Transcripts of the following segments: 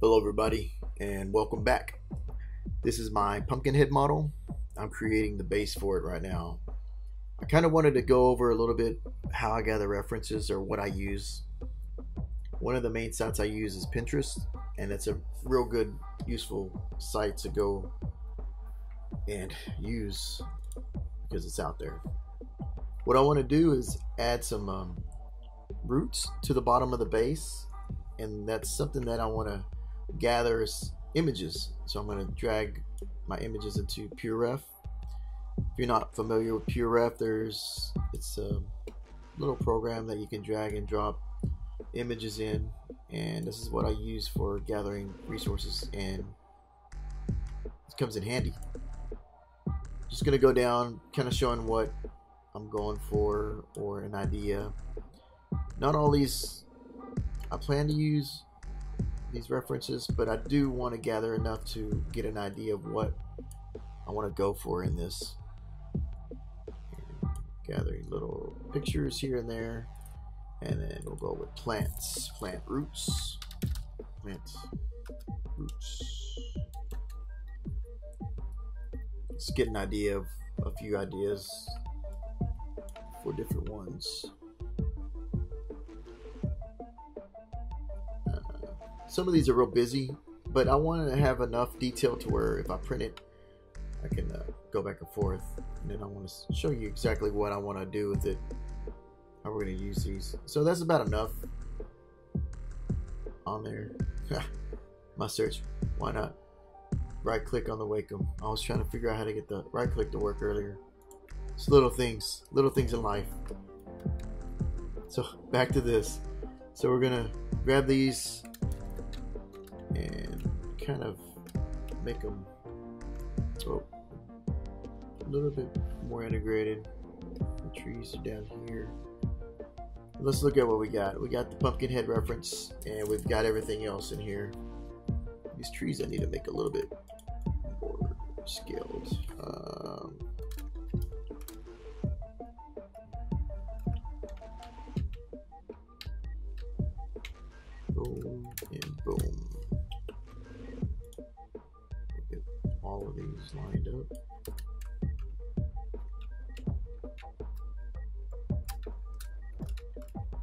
Hello everybody and welcome back. This is my Pumpkinhead model. I'm creating the base for it right now. I kind of wanted to go over a little bit how I gather references or what I use. One of the main sites I use is Pinterest, and it's a real good useful site to go and use because it's out there. What I want to do is add some roots to the bottom of the base, and that's something that I want to gather as images. So I'm going to drag my images into PureRef. If you're not familiar with PureRef, it's a little program that you can drag and drop images in, and this is what I use for gathering resources, and it comes in handy. Just going to go down, kind of showing what I'm going for or an idea. Not all these I plan to use these references, but I do want to gather enough to get an idea of what I want to go for in this. And gathering little pictures here and there, and then we'll go with plants, plant roots. Let's get an idea of a few ideas for different ones. Some of these are real busy, but I want to have enough detail to where if I print it, I can go back and forth. And then I want to show you exactly what I want to do with it, how we're going to use these. So that's about enough on there. My search, why not? Right click on the Wacom. I was trying to figure out how to get the right click to work earlier. It's little things in life. So back to this. So we're going to grab these and kind of make them a little bit more integrated. The trees are down here. Let's look at what we got. We got the Pumpkinhead reference, and we've got everything else in here. These trees I need to make a little bit more scaled. Boom and boom. Get all of these lined up.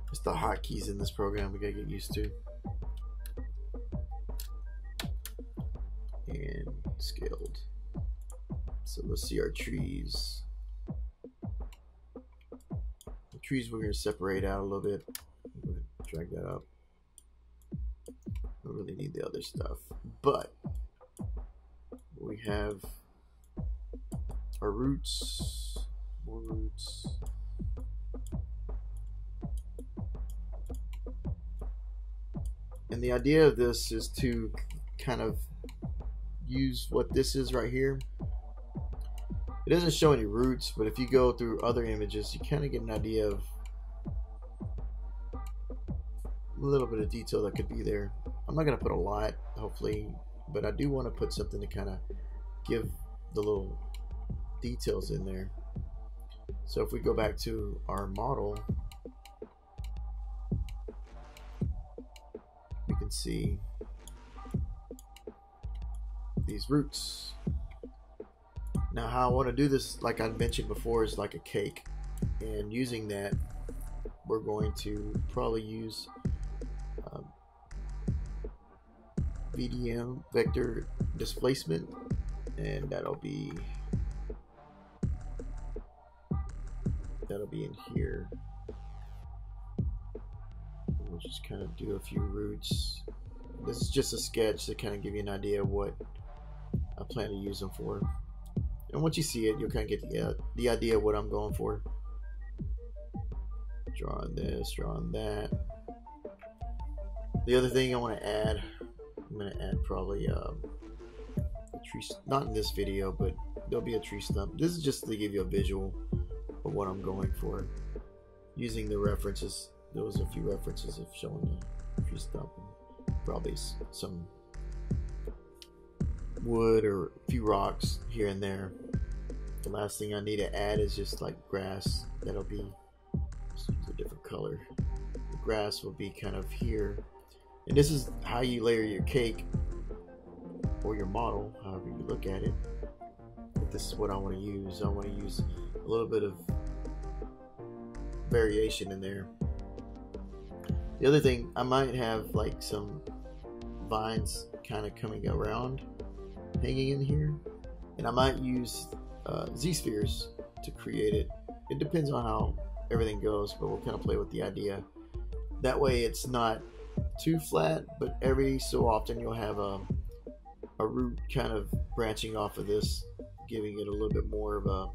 It's the hotkeys in this program we gotta get used to. And scaled. So let's see our trees. The trees we're gonna separate out a little bit. I'm gonna drag that up. Don't really need the other stuff, but we have our roots, more roots. And the idea of this is to kind of use what this is right here. It doesn't show any roots, but if you go through other images, you kind of get an idea of a little bit of detail that could be there. I'm not going to put a lot, hopefully, but I do want to put something to kind of give the little details in there. So if we go back to our model, we can see these roots. Now how I want to do this, like I mentioned before, is like a cake, and using that we're going to probably use VDM, vector displacement, and that'll be in here. We'll just kind of do a few roots. This is just a sketch to kind of give you an idea of what I plan to use them for, and once you see it, you'll kind of get the idea of what I'm going for. Drawing this, drawing that. The other thing I want to add, I'm going to add probably a tree, not in this video, but there'll be a tree stump. This is just to give you a visual of what I'm going for. Using the references, there was a few references of showing a tree stump, and probably some wood or a few rocks here and there. The last thing I need to add is just like grass. That'll be just a different color. The grass will be kind of here. And this is how you layer your cake or your model, however you look at it. But this is what I want to use. I want to use a little bit of variation in there. The other thing, I might have like some vines kind of coming around, hanging in here, and I might use Z-spheres to create it. It depends on how everything goes, but we'll kind of play with the idea. That way it's not too flat, but every so often you'll have a root kind of branching off of this, giving it a little bit more of a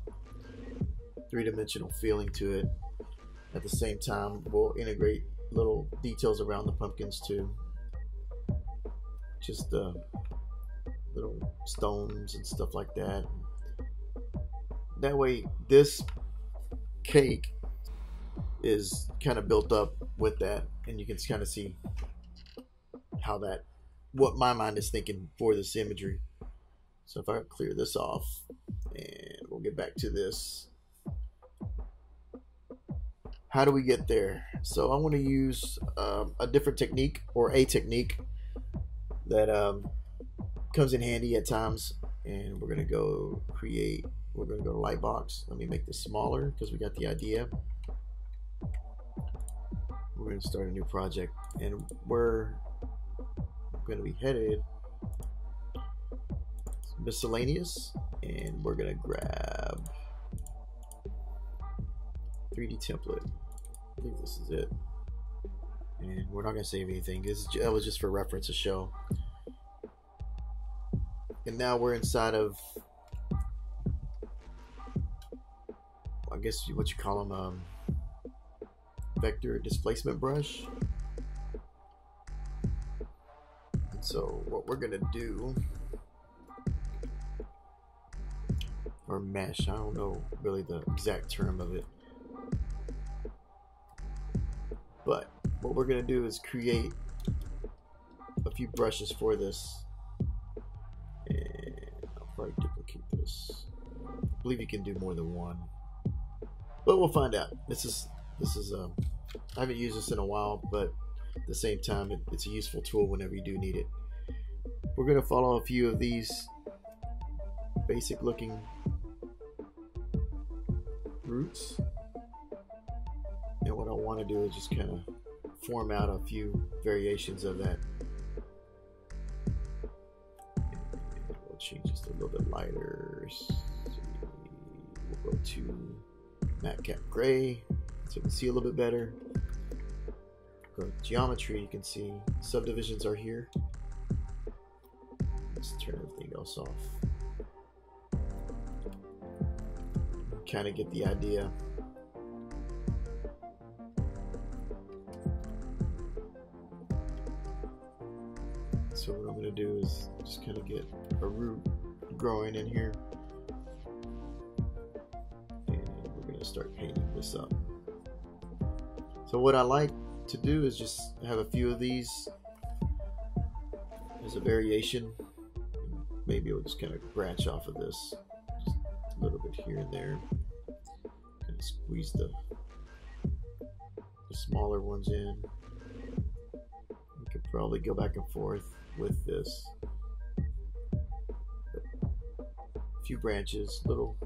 three-dimensional feeling to it. At the same time, we'll integrate little details around the pumpkins too. Just little stones and stuff like that. That way this cake is kind of built up with that, and you can kind of see how that, what my mind is thinking for this imagery. So if I clear this off, and we'll get back to this. How do we get there? So I want to use a different technique, or a technique that comes in handy at times. And we're going to go create, we're going to go to Lightbox. Let me make this smaller because we got the idea. We're going to start a new project, and we're going to be headed miscellaneous, and we're going to grab 3D template. I think this is it, and we're not going to save anything. That was just for reference to show. And now we're inside of, I guess what you call them, vector displacement brush. And so what we're going to do, or mesh, I don't know really the exact term of it, but what we're going to do is create a few brushes for this, and I'll probably duplicate this. I believe you can do more than one, but we'll find out. This is I haven't used this in a while, but at the same time it's a useful tool whenever you do need it. We're going to follow a few of these basic looking roots, and what I want to do is just kind of form out a few variations of that. And we'll change this to a little bit lighter. We'll go to matte cap gray so you can see a little bit better. Go to geometry, you can see subdivisions are here. Let's turn everything else off. Kind of get the idea. So what I'm going to do is just kind of get a root growing in here, and we're going to start painting this up. So what I like to do is just have a few of these as a variation. Maybe we'll just kind of branch off of this just a little bit here and there. Kind of squeeze the smaller ones in. We could probably go back and forth with this. But a few branches, little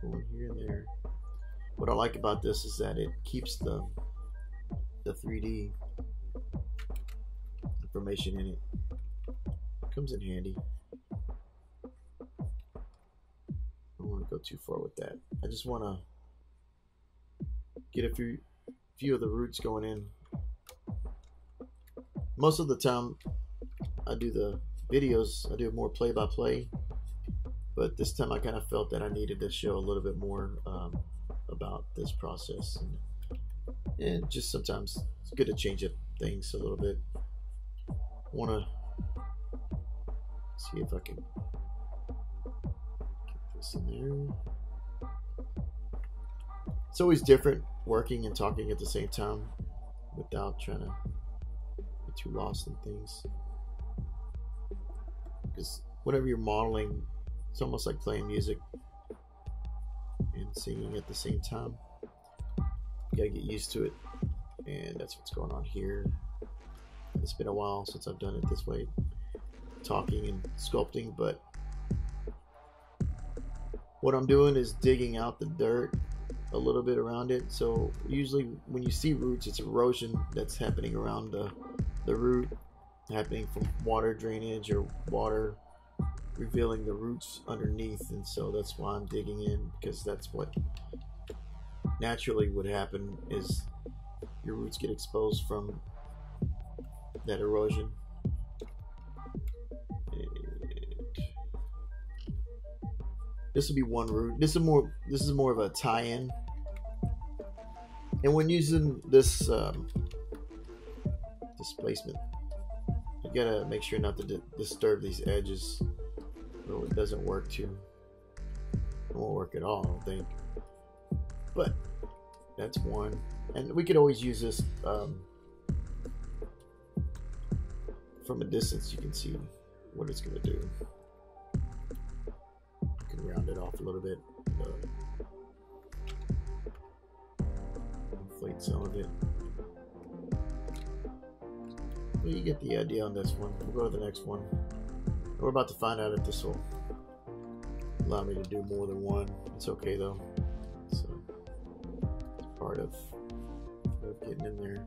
going here and there. What I like about this is that it keeps the 3D information in it. Comes in handy. I don't want to go too far with that. I just want to get a few of the roots going in. Most of the time I do the videos, I do more play-by-play, but this time I kind of felt that I needed to show a little bit more about this process, and just sometimes it's good to change up things a little bit. I want to see if I can get this in there. It's always different working and talking at the same time without trying to get too lost in things, because whenever you're modeling, it's almost like playing music and singing at the same time. You gotta get used to it, and that's what's going on here. It's been a while since I've done it this way, talking and sculpting, but what I'm doing is digging out the dirt a little bit around it. So usually when you see roots, it's erosion that's happening around the root, happening from water drainage or water revealing the roots underneath. And so that's why I'm digging in, because that's what naturally would happen, is your roots get exposed from that erosion. This will be one root. This is more of a tie-in. And when using this displacement, you gotta make sure not to disturb these edges, or it doesn't work too. It won't work at all, I don't think. But that's one. And we could always use this from a distance. You can see what it's gonna do. Round it off a little bit, inflate some of it. Well, you get the idea on this one. We'll go to the next one. We're about to find out if this will allow me to do more than one. It's okay though. So it's part of getting in there.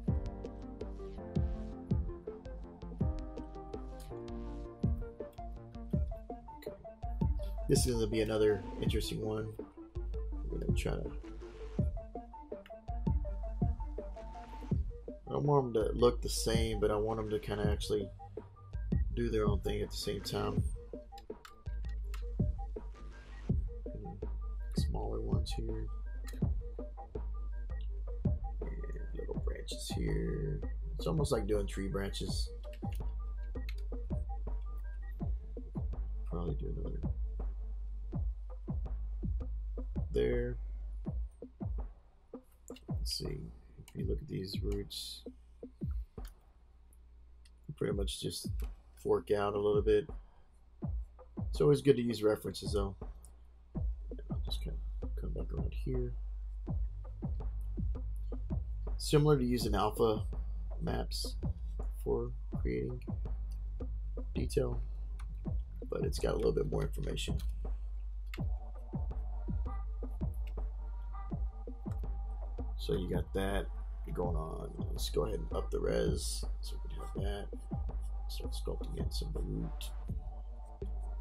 This is going to be another interesting one. We're going to try to... I don't want them to look the same, but I want them to kind of actually do their own thing at the same time. Smaller ones here. And little branches here. It's almost like doing tree branches. Probably do another... there. Let's see, if you look at these roots, pretty much just fork out a little bit. It's always good to use references though. I'll just kind of come back around here. Similar to using alpha maps for creating detail, but it's got a little bit more information. So you got that going on. Let's go ahead and up the res so we can have that. Start sculpting in some of the root.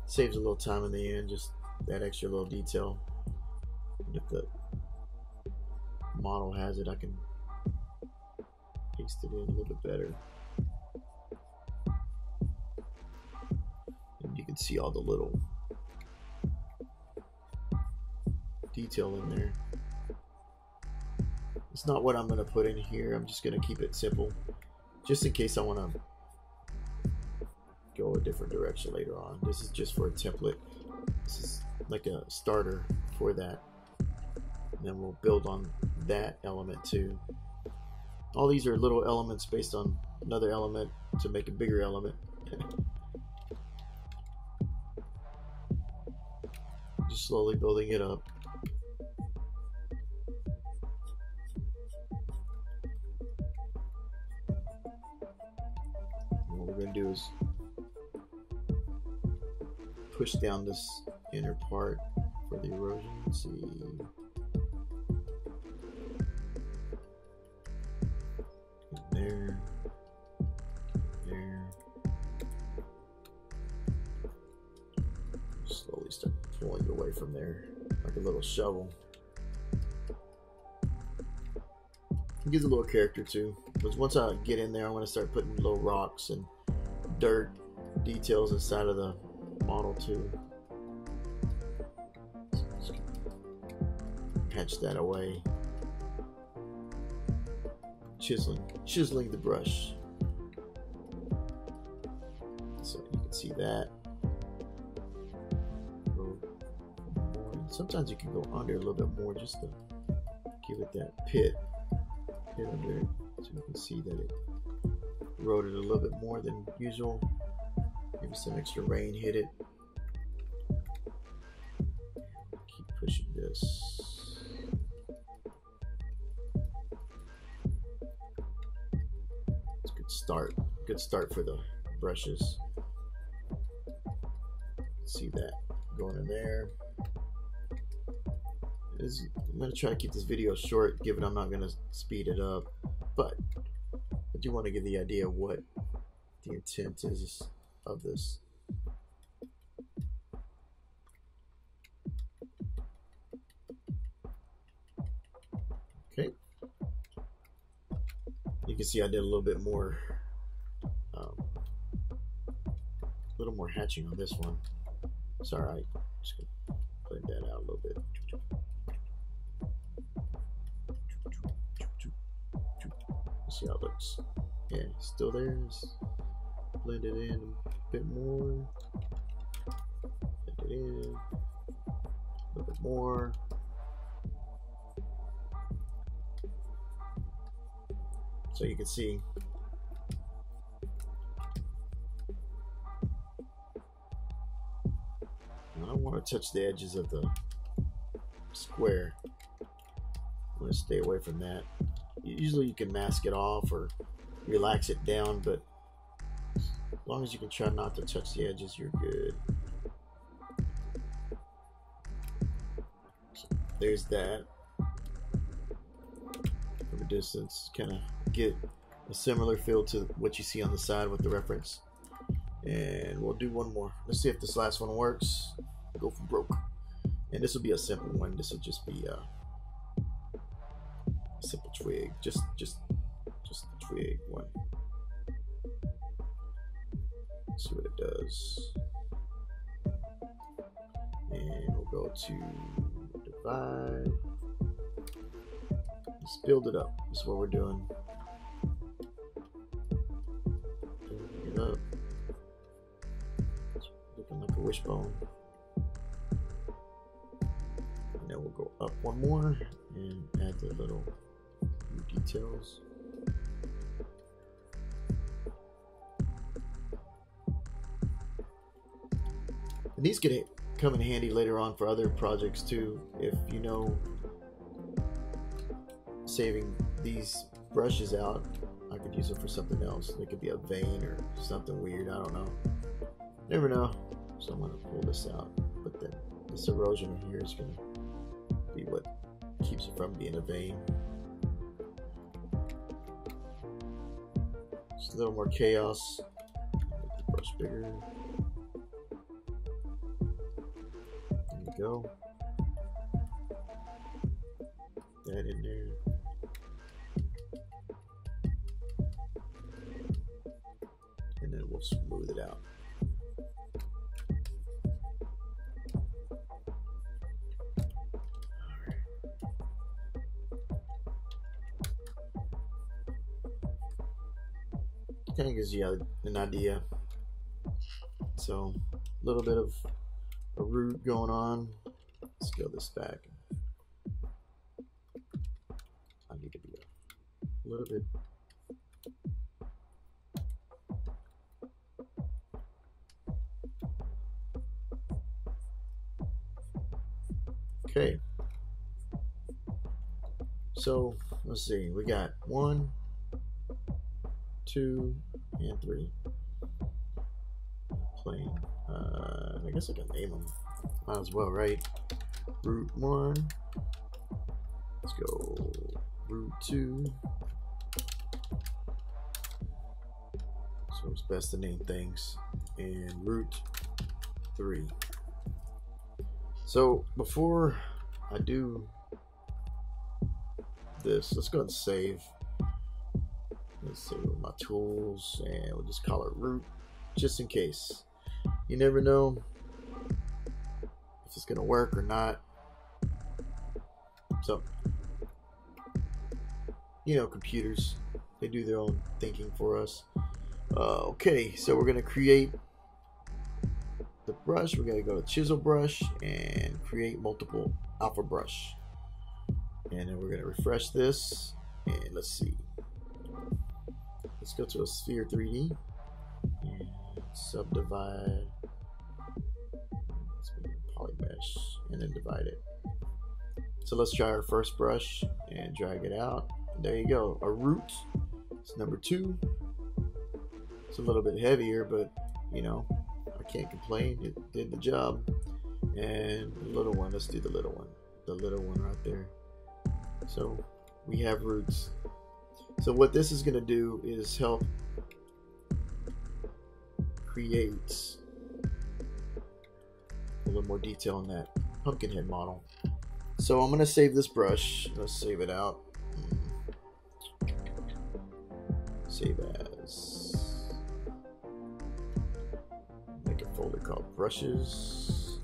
Saves a little time in the end, just that extra little detail. And if the model has it, I can paste it in a little bit better. And you can see all the little detail in there. It's not what I'm going to put in here. I'm just going to keep it simple, just in case I want to go a different direction later on. This is just for a template. This is like a starter for that. And then we'll build on that element too. All these are little elements based on another element to make a bigger element. Just slowly building it up. Do is push down this inner part for the erosion. Let's see. There. Slowly start pulling away from there like a little shovel. It gives a little character too, because once I get in there, I'm going to start putting little rocks and dirt details inside of the model too. So just patch that away. Chiseling the brush. So you can see that. Sometimes you can go under a little bit more just to give it that pit under it, so you can see that it eroded a little bit more than usual. Maybe some extra rain hit it. Keep pushing this. It's a good start. good start for the brushes. See that going in there. I'm going to try to keep this video short, given I'm not going to speed it up, but I do want to give the idea of what the intent is of this. Okay, you can see I did a little bit more, hatching on this one. It's all right. Just gonna blend that out a little bit. See how it looks. Yeah, still there. Just blend it in a bit more. Blend it in a little bit more. So you can see I don't want to touch the edges of the square. I'm going to stay away from that. Usually you can mask it off or relax it down, but as long as you can try not to touch the edges, you're good. So there's that. From a distance, kind of get a similar feel to what you see on the side with the reference. And we'll do one more. Let's see if this last one works. Go for broke. And this will be a simple one. This will just be a simple twig. Just the twig one. Let's see what it does. And we'll go to divide. Let's build it up. That's what we're doing. Building it up. It's looking like a wishbone. And then we'll go up one more and add the little details. And these could come in handy later on for other projects too. If you know, saving these brushes out, I could use them for something else. They could be a vein or something weird. I don't know. Never know. So I'm gonna pull this out. But then this erosion here is gonna be what keeps it from being a vein. Just a little more chaos. Make the brush bigger. There you go. That in there. And then we'll smooth it out. Kind of gives you an idea. So a little bit of a root going on. Scale this back. I need to be a little bit. Okay. So let's see. We got 1, 2, and 3. Plain. I guess I can name them. Might as well, right? Root 1. Let's go. Root 2. So it's best to name things. And root 3. So before I do this, let's go ahead and save. Let's save with my tools, and we'll just call it root, just in case. You never know if it's gonna work or not. So, you know, computers, they do their own thinking for us. Okay, so we're gonna create the brush. We're gonna go to chisel brush and create multiple alpha brush, and then we're gonna refresh this, and let's see. Let's go to a sphere 3D and subdivide. Let's make a poly mesh and then divide it. So let's try our first brush and drag it out. There you go. A root. It's number 2. It's a little bit heavier, but you know, I can't complain. It did the job. And the little one, let's do the little one. The little one right there. So we have roots. So what this is going to do is help create a little more detail in that Pumpkinhead model. So I'm going to save this brush. Let's save it out. Save as. Make a folder called brushes.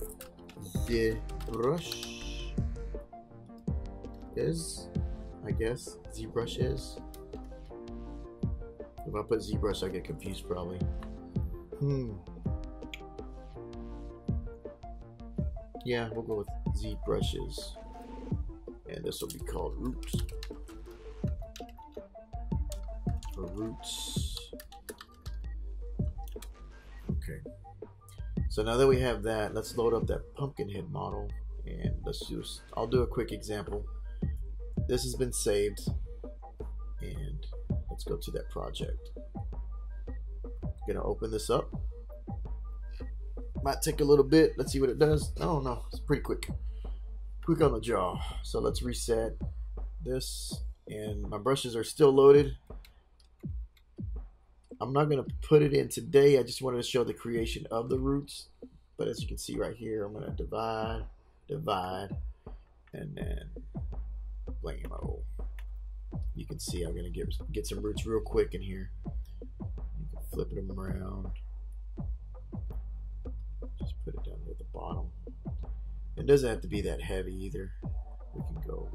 Zbrush is, I guess, Zbrush is. If I put Zbrush, I get confused probably. Yeah, we'll go with Zbrushes, and this will be called roots. For roots. Okay. So now that we have that, let's load up that Pumpkinhead model, and I'll do a quick example. This has been saved, and let's go to that project. Gonna open this up. Might take a little bit. Let's see what it does. Oh no, it's pretty quick. Quick on the jaw. So let's reset this, and my brushes are still loaded. I'm not going to put it in today. I just wanted to show the creation of the roots. But as you can see right here, I'm going to divide, and then blammo. You can see I'm going to get some roots real quick in here. Flipping them around. Just put it down here at the bottom. It doesn't have to be that heavy either. We can go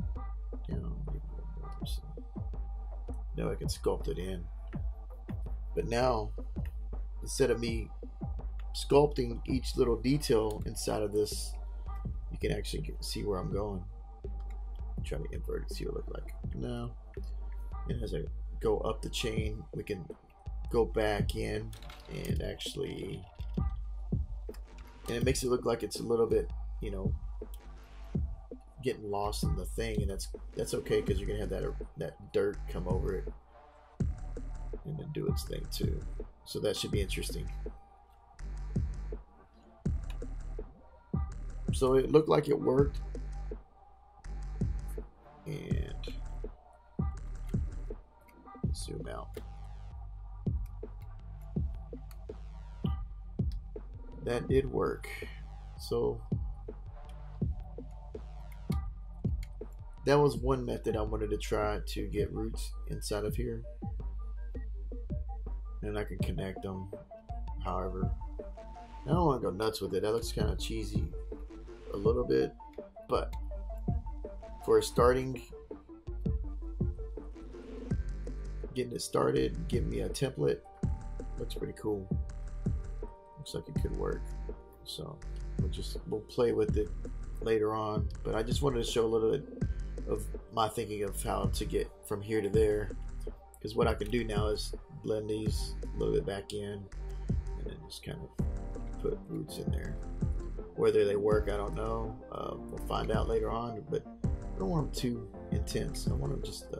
down maybe a little more. So now I can sculpt it in. But now, instead of me sculpting each little detail inside of this, you can actually see where I'm going. I'm trying to invert it, see what it looks like. Now, and as I go up the chain, we can go back in and actually, and it makes it look like it's a little bit, you know, getting lost in the thing, and that's okay, because you're gonna have that dirt come over it and then do its thing too. So that should be interesting. So it looked like it worked, and zoom out. That did work. So that was one method I wanted to try to get roots inside of here. And I can connect them however. I don't want to go nuts with it. That looks kind of cheesy a little bit, but for starting, getting it started, give me a template, looks pretty cool. Looks like it could work. So we'll play with it later on, but I just wanted to show a little bit of my thinking of how to get from here to there, because what I can do now is blend these a little bit back in and then just kind of put roots in there. Whether they work, I don't know. We'll find out later on, but I don't want them too intense. I want them just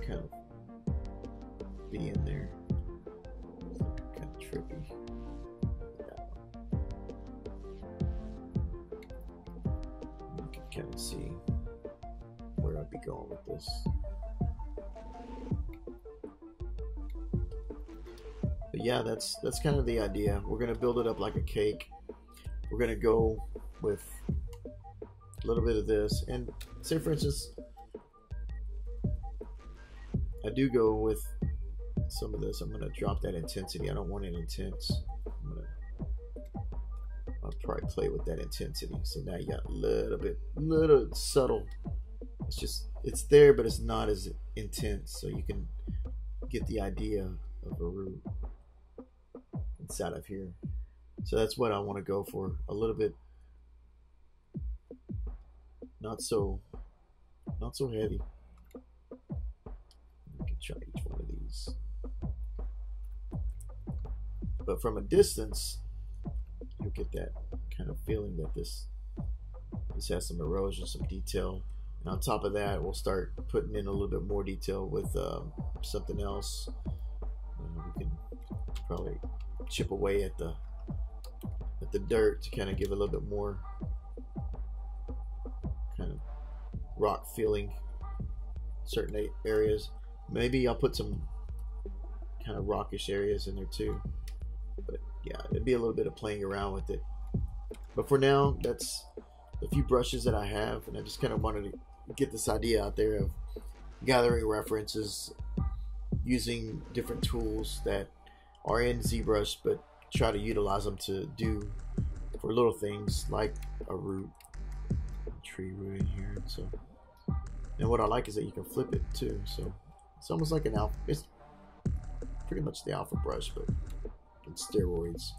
kind of be in there. Kind of trippy. You can kind of see where I'd be going with this. But yeah, that's kind of the idea. We're gonna build it up like a cake. We're gonna go with a little bit of this, and say for instance, I do go with some of this. I'm gonna drop that intensity. I don't want it intense. I'll probably play with that intensity. So now you got a little subtle. It's there, but it's not as intense. So you can get the idea of a root inside of here. So that's what I want to go for. A little bit not so heavy. We can try each one of these. But from a distance, you'll get that kind of feeling that this has some erosion, some detail. And on top of that, we'll start putting in a little bit more detail with something else. we can probably chip away at the dirt to kind of give a little bit more kind of rock feeling certain areas. Maybe I'll put some kind of rockish areas in there too, but yeah, it'd be a little bit of playing around with it. But for now, that's a few brushes that I have, and I just kind of wanted to get this idea out there of gathering references using different tools that are in ZBrush, but try to utilize them to do for little things like a root, tree root in here. So, and what I like is that you can flip it too, so it's almost like an alpha. It's pretty much the alpha brush, but in steroids.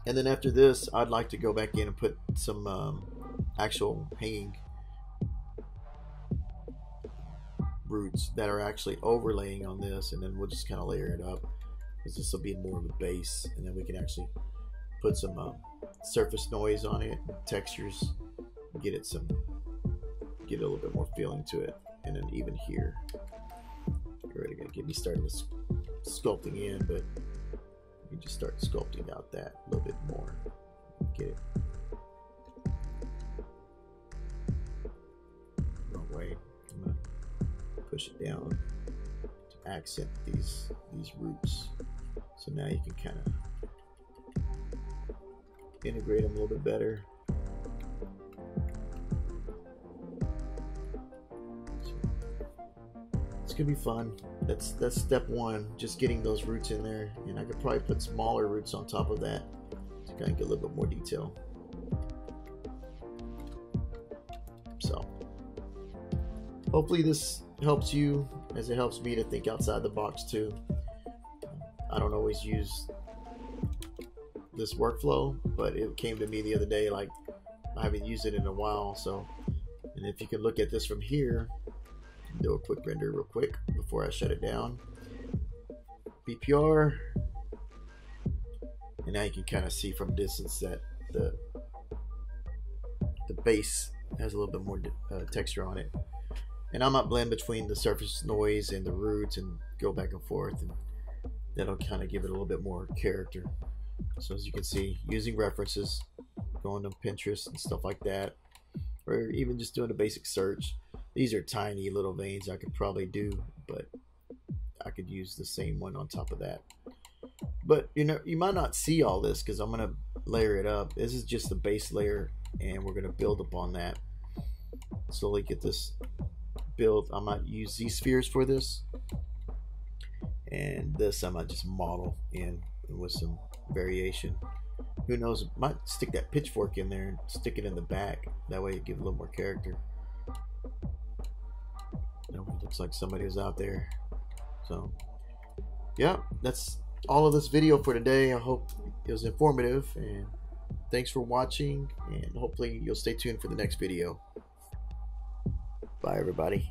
And then after this, I'd like to go back in and put some actual hanging roots that are actually overlaying on this, and then we'll just kind of layer it up, because this will be more of a base, and then we can actually put some surface noise on it, textures, get a little bit more feeling to it. And then even here, you're already gonna get me started with sculpting in, but you can just start sculpting out that a little bit more. Get it. Wrong way. I'm gonna push it down to accent these roots. So now you can kind of integrate them a little bit better. It's gonna be fun. That's step one, just getting those roots in there, and I could probably put smaller roots on top of that to kind of get a little bit more detail. So hopefully this helps you as it helps me to think outside the box too. I don't always use this workflow, but it came to me the other day, like I haven't used it in a while. So, and if you can look at this from here, do a quick render real quick before I shut it down. BPR, and now you can kind of see from distance that the base has a little bit more texture on it. And I might blend between the surface noise and the roots and go back and forth, and that'll kind of give it a little bit more character. So as you can see, using references, going to Pinterest and stuff like that, or even just doing a basic search. These are tiny little veins I could probably do, but I could use the same one on top of that. But you know, you might not see all this because I'm gonna layer it up. This is just the base layer, and we're gonna build upon that. Slowly get this built. I might use Z-spheres for this, and this I might just model in with some variation. Who knows? Might stick that pitchfork in there and stick it in the back. That way it gives a little more character. It looks like somebody was out there. So yeah, that's all of this video for today. I hope it was informative, and thanks for watching, and hopefully you'll stay tuned for the next video. Bye everybody.